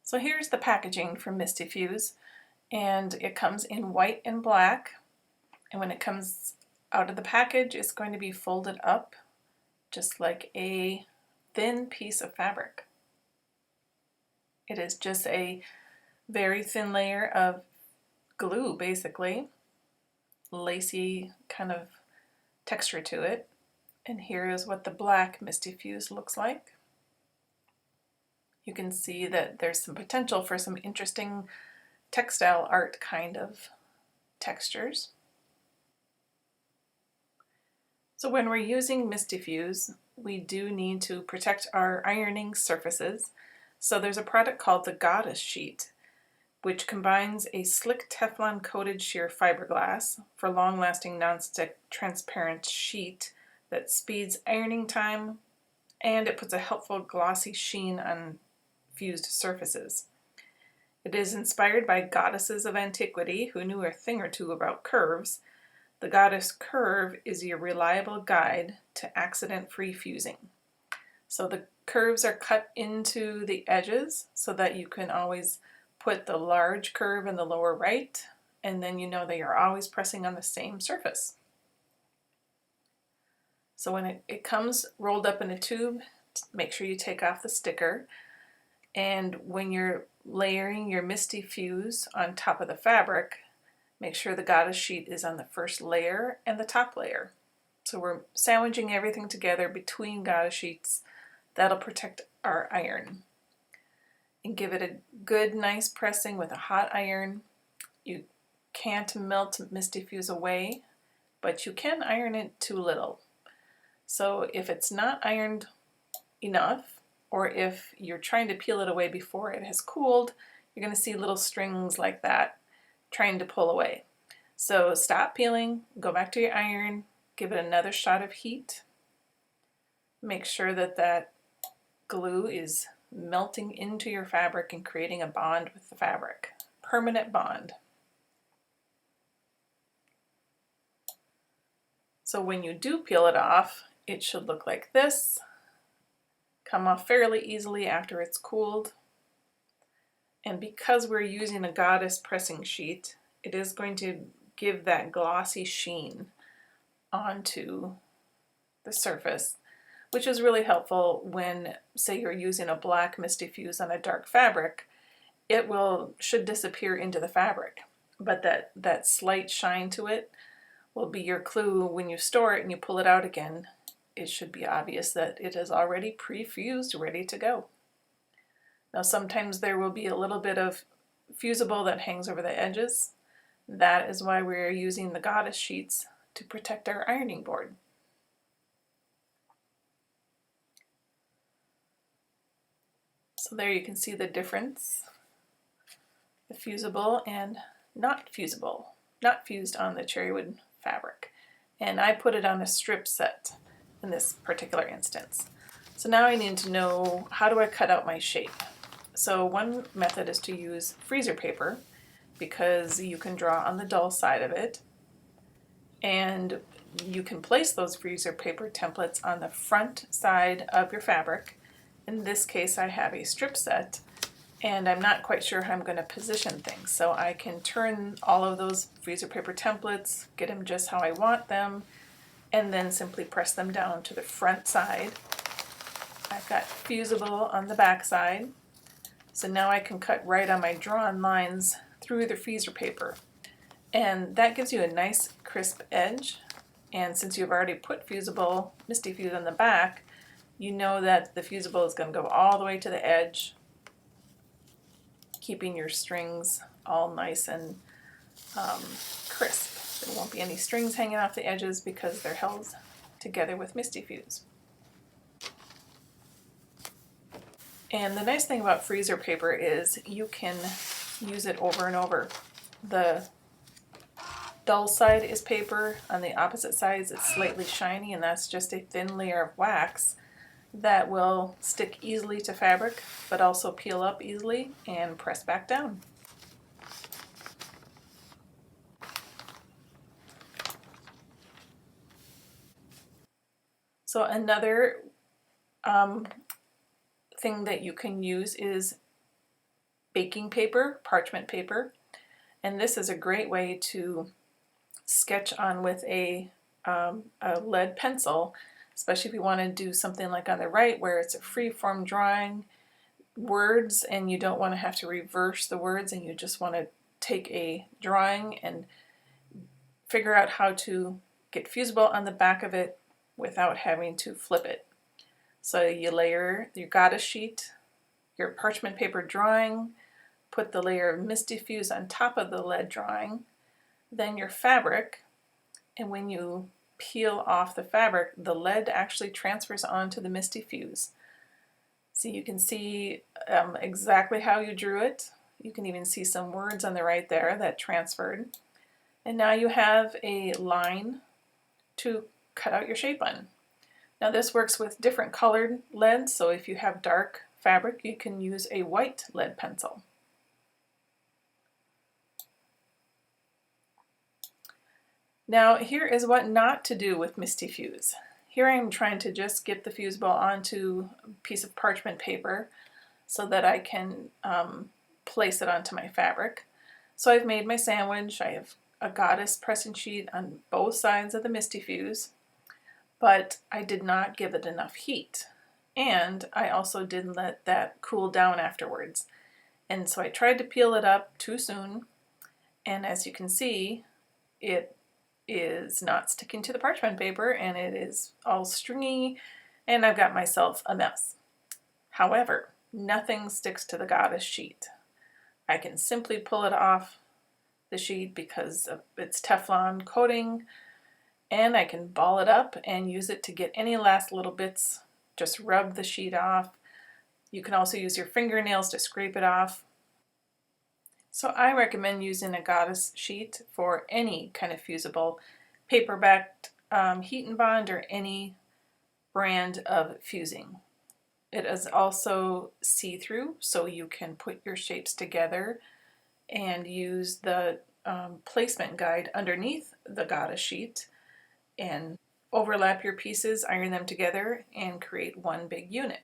So here's the packaging from Misty Fuse, and it comes in white and black, and when it comes out of the package it's going to be folded up just like a thin piece of fabric. It is just a very thin layer of glue, basically, lacy kind of texture to it. And here is what the black Misty Fuse looks like. You can see that there's some potential for some interesting textile art kind of textures. So when we're using Misty Fuse, we do need to protect our ironing surfaces. So there's a product called the Goddess Sheet, which combines a slick Teflon coated sheer fiberglass for long-lasting non-stick transparent sheet that speeds ironing time, and it puts a helpful glossy sheen on fused surfaces. It is inspired by goddesses of antiquity who knew a thing or two about curves. The Goddess Curve is your reliable guide to accident-free fusing. So the curves are cut into the edges so that you can always put the large curve in the lower right, and then you know that you're always pressing on the same surface. So when it comes rolled up in a tube, make sure you take off the sticker. And when you're layering your Misty Fuse on top of the fabric, make sure the Goddess Sheet is on the first layer and the top layer. So we're sandwiching everything together between Goddess Sheets. That'll protect our iron. And give it a good, nice pressing with a hot iron. You can't melt Misty Fuse away, but you can iron it too little. So if it's not ironed enough, or if you're trying to peel it away before it has cooled, you're going to see little strings like that trying to pull away. So stop peeling, go back to your iron, give it another shot of heat. Make sure that that glue is melting into your fabric and creating a bond with the fabric. Permanent bond. So when you do peel it off, it should look like this. Come off fairly easily after it's cooled. And because we're using a Goddess pressing sheet, it is going to give that glossy sheen onto the surface, which is really helpful when, say, you're using a black Misty Fuse on a dark fabric. It should disappear into the fabric, but that slight shine to it will be your clue when you store it and you pull it out again. It should be obvious that it is already pre-fused, ready to go. Now sometimes there will be a little bit of fusible that hangs over the edges. That is why we're using the Goddess Sheets to protect our ironing board. So there you can see the difference. The fusible and not fusible, not fused on the Cherrywood fabric. And I put it on a strip set in this particular instance. So now I need to know, how do I cut out my shape? So one method is to use freezer paper, because you can draw on the dull side of it, and you can place those freezer paper templates on the front side of your fabric. In this case I have a strip set, and I'm not quite sure how I'm going to position things, so I can turn all of those freezer paper templates, get them just how I want them, and then simply press them down to the front side. I've got fusible on the back side, so now I can cut right on my drawn lines through the freezer paper, and that gives you a nice crisp edge. And since you've already put fusible, Misty Fuse on the back, you know that the fusible is going to go all the way to the edge, keeping your strings all nice and crisp. There won't be any strings hanging off the edges because they're held together with Misty Fuse. And the nice thing about freezer paper is you can use it over and over. The dull side is paper, on the opposite sides it's slightly shiny, and that's just a thin layer of wax that will stick easily to fabric, but also peel up easily and press back down. So another thing that you can use is baking paper, parchment paper, and this is a great way to sketch on with a lead pencil, especially if you want to do something like on the right where it's a free-form drawing words and you don't want to have to reverse the words and you just want to take a drawing and figure out how to get fusible on the back of it without having to flip it. So you layer your goddess sheet, your parchment paper drawing, put the layer of Misty Fuse on top of the lead drawing, then your fabric, and when you peel off the fabric, the lead actually transfers onto the Misty Fuse. So you can see exactly how you drew it. You can even see some words on the right there that transferred. And now you have a line to cut out your shape on. Now this works with different colored lead, so if you have dark fabric, you can use a white lead pencil. Now here is what not to do with Misty Fuse. Here I am trying to just get the fusible onto a piece of parchment paper so that I can place it onto my fabric. So I've made my sandwich. I have a goddess pressing sheet on both sides of the Misty Fuse, but I did not give it enough heat. And I also didn't let that cool down afterwards. And so I tried to peel it up too soon, and as you can see, it is not sticking to the parchment paper and it is all stringy and I've got myself a mess. However, nothing sticks to the goddess sheet. I can simply pull it off the sheet because of its Teflon coating, and I can ball it up and use it to get any last little bits. Just rub the sheet off. You can also use your fingernails to scrape it off. So I recommend using a goddess sheet for any kind of fusible, paper-backed heat and bond, or any brand of fusing. It is also see-through, so you can put your shapes together and use the placement guide underneath the goddess sheet and overlap your pieces, iron them together, and create one big unit.